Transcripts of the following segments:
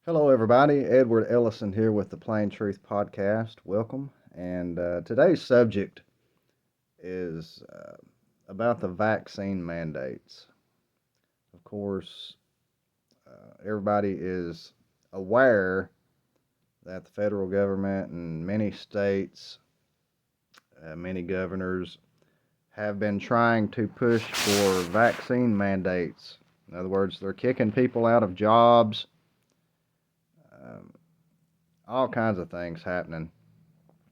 Hello, everybody. Edward Ellison here with the Plain Truth Podcast. Welcome. And today's subject is about the vaccine mandates. Of course, everybody is aware that the federal government and many states, many governors have been trying to push for vaccine mandates. In other words, they're kicking people out of jobs, um, all kinds of things happening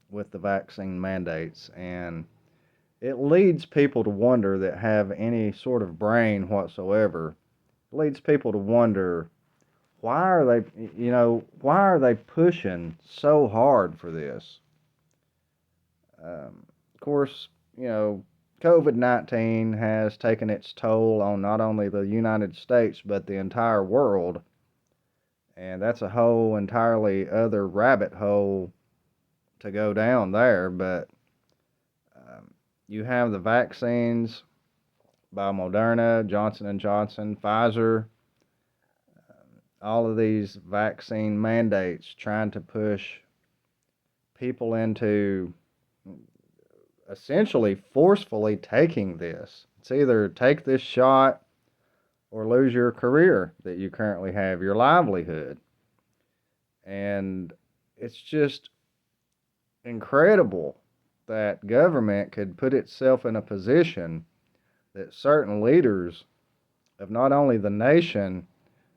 with the vaccine mandates, and it leads people to wonder that have any sort of brain whatsoever. It leads people to wonder why are they pushing so hard for this? Of course, you know, COVID-19 has taken its toll on not only the United States but the entire world, and that's a whole entirely other rabbit hole to go down there. But um, you have the vaccines by Moderna, Johnson and Johnson, Pfizer, all of these vaccine mandates trying to push people into essentially forcefully taking this. It's either take this shot or lose your career that you currently have, your livelihood. And it's just incredible that government could put itself in a position that certain leaders of not only the nation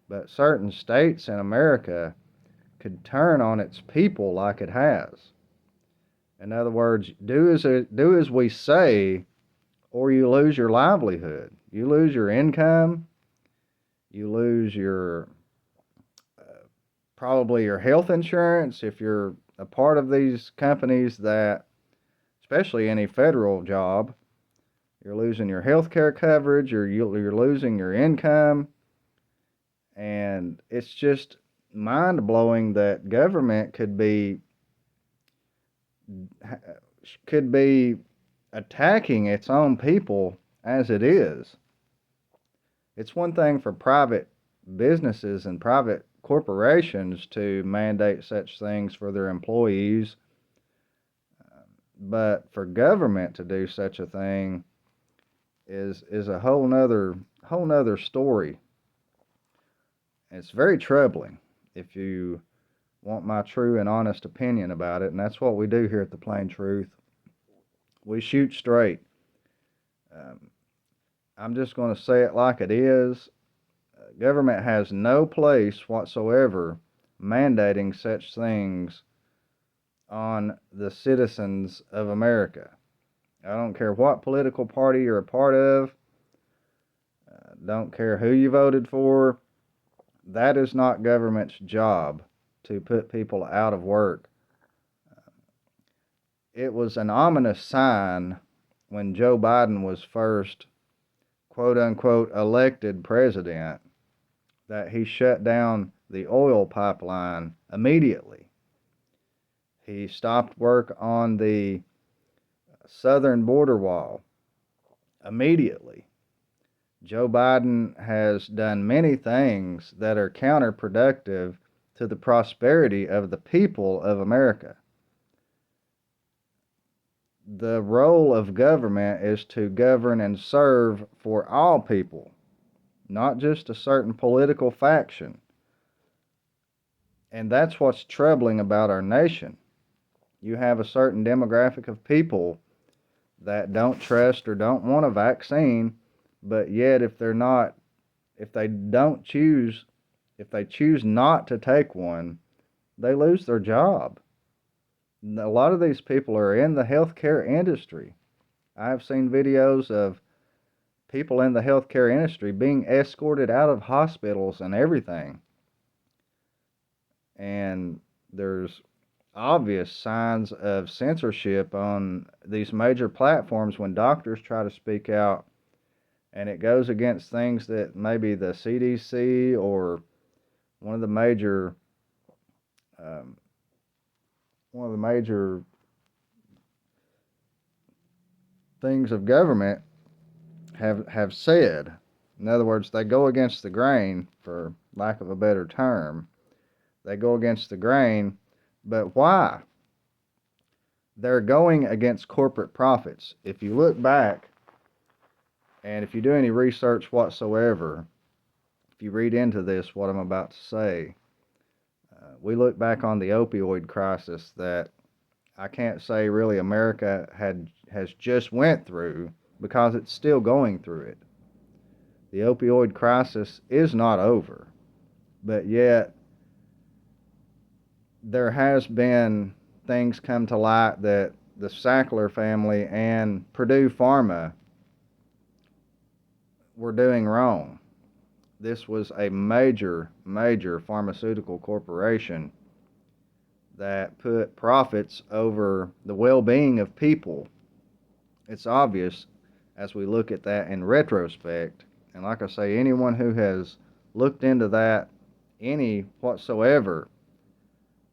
but certain states in America could turn on its people like it has. In other words, do as we say, or you lose your livelihood. You lose your income. You lose your probably your health insurance if you're a part of these companies that, especially any federal job, you're losing your health care coverage. You're losing your income, and it's just mind blowing that government could be attacking its own people as it is. It's one thing for private businesses and private corporations to mandate such things for their employees, but for government to do such a thing is a whole nother story. It's very troubling if you want my true and honest opinion about it, and that's what we do here at the Plain Truth. We shoot straight. Um, I'm just going to say it like it is. Government has no place whatsoever mandating such things on the citizens of America. I don't care what political party you're a part of, don't care who you voted for. That is not government's job to put people out of work. It was an ominous sign when Joe Biden was first, quote unquote, elected president that he shut down the oil pipeline immediately. He stopped work on the southern border wall immediately. Joe Biden has done many things that are counterproductive to the prosperity of the people of America. The role of government is to govern and serve for all people, not just a certain political faction. And that's what's troubling about our nation. You have a certain demographic of people that don't trust or don't want a vaccine, but yet if they don't choose, if they choose not to take one, they lose their job. A lot of these people are in the healthcare industry. I've seen videos of people in the healthcare industry being escorted out of hospitals and everything. And there's obvious signs of censorship on these major platforms when doctors try to speak out, and it goes against things that maybe the CDC or one of the major um, one of the major things of government have said. In other words, they go against the grain, for lack of a better term. They go against the grain. But why? They're going against corporate profits. If you look back, and if you do any research whatsoever, if you read into this, what I'm about to say, we look back on the opioid crisis that I can't say really America has just went through, because it's still going through it. The opioid crisis is not over, but yet there has been things come to light that the Sackler family and Purdue Pharma were doing wrong. This was a major, major pharmaceutical corporation that put profits over the well-being of people. It's obvious as we look at that in retrospect. And like I say, anyone who has looked into that any whatsoever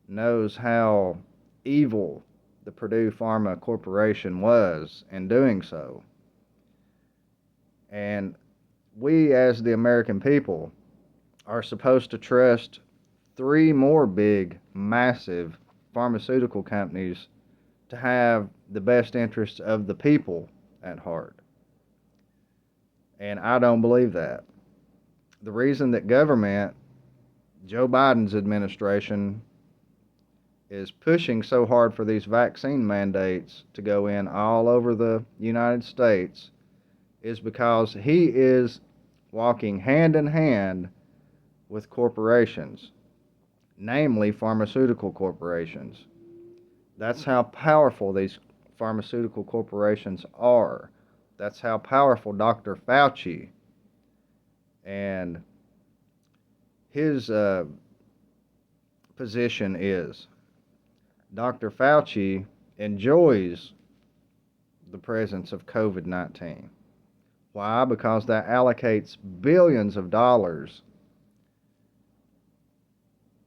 knows how evil the Purdue Pharma Corporation was in doing so. And we, as the American people, are supposed to trust three more big, massive pharmaceutical companies to have the best interests of the people at heart. And I don't believe that. The reason that government, Joe Biden's administration, is pushing so hard for these vaccine mandates to go in all over the United States is because he is walking hand in hand with corporations, namely pharmaceutical corporations. That's how powerful these pharmaceutical corporations are. That's how powerful Dr. Fauci and his position is. Dr. Fauci enjoys the presence of COVID-19. Why? Because that allocates billions of dollars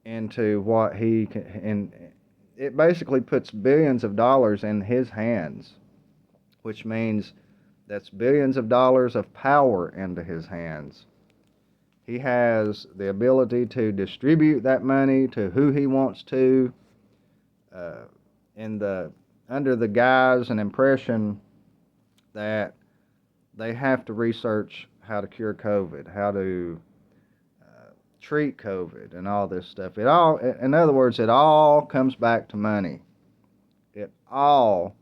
into what he can, and it basically puts billions of dollars in his hands, which means that's billions of dollars of power into his hands. He has the ability to distribute that money to who he wants to, under the guise and impression that they have to research how to cure COVID, how to treat COVID, and all this stuff. It all, in other words, it all comes back to money. It all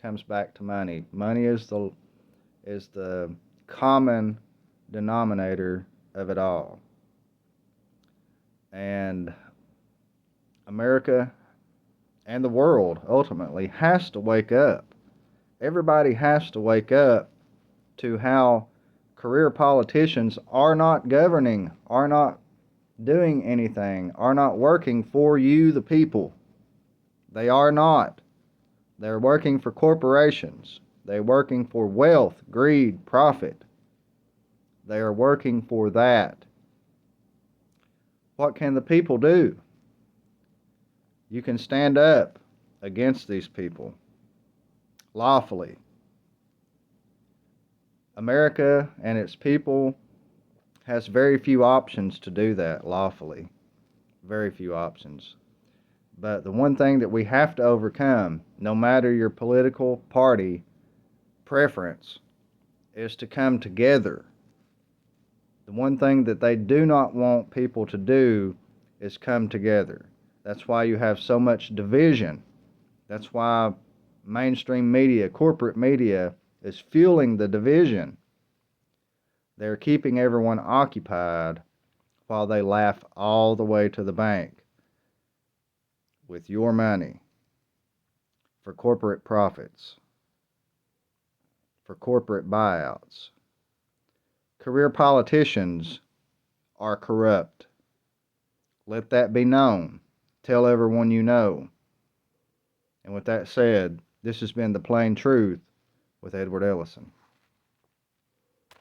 comes back to money. Money is the common denominator of it all. And America and the world ultimately has to wake up. Everybody has to wake up to how career politicians are not governing, are not doing anything, are not working for you, the people. They are not. They're working for corporations. They're working for wealth, greed, profit. They are working for that. What can the people do? You can stand up against these people lawfully. America and its people has very few options to do that lawfully. Very few options. But the one thing that we have to overcome, no matter your political party preference, is to come together. The one thing that they do not want people to do is come together. That's why you have so much division. That's why mainstream media, corporate media, is fueling the division. They're keeping everyone occupied while they laugh all the way to the bank with your money for corporate profits, for corporate buyouts. Career politicians are corrupt. Let that be known. Tell everyone you know. And with that said, this has been The Plain Truth with Edward Ellison.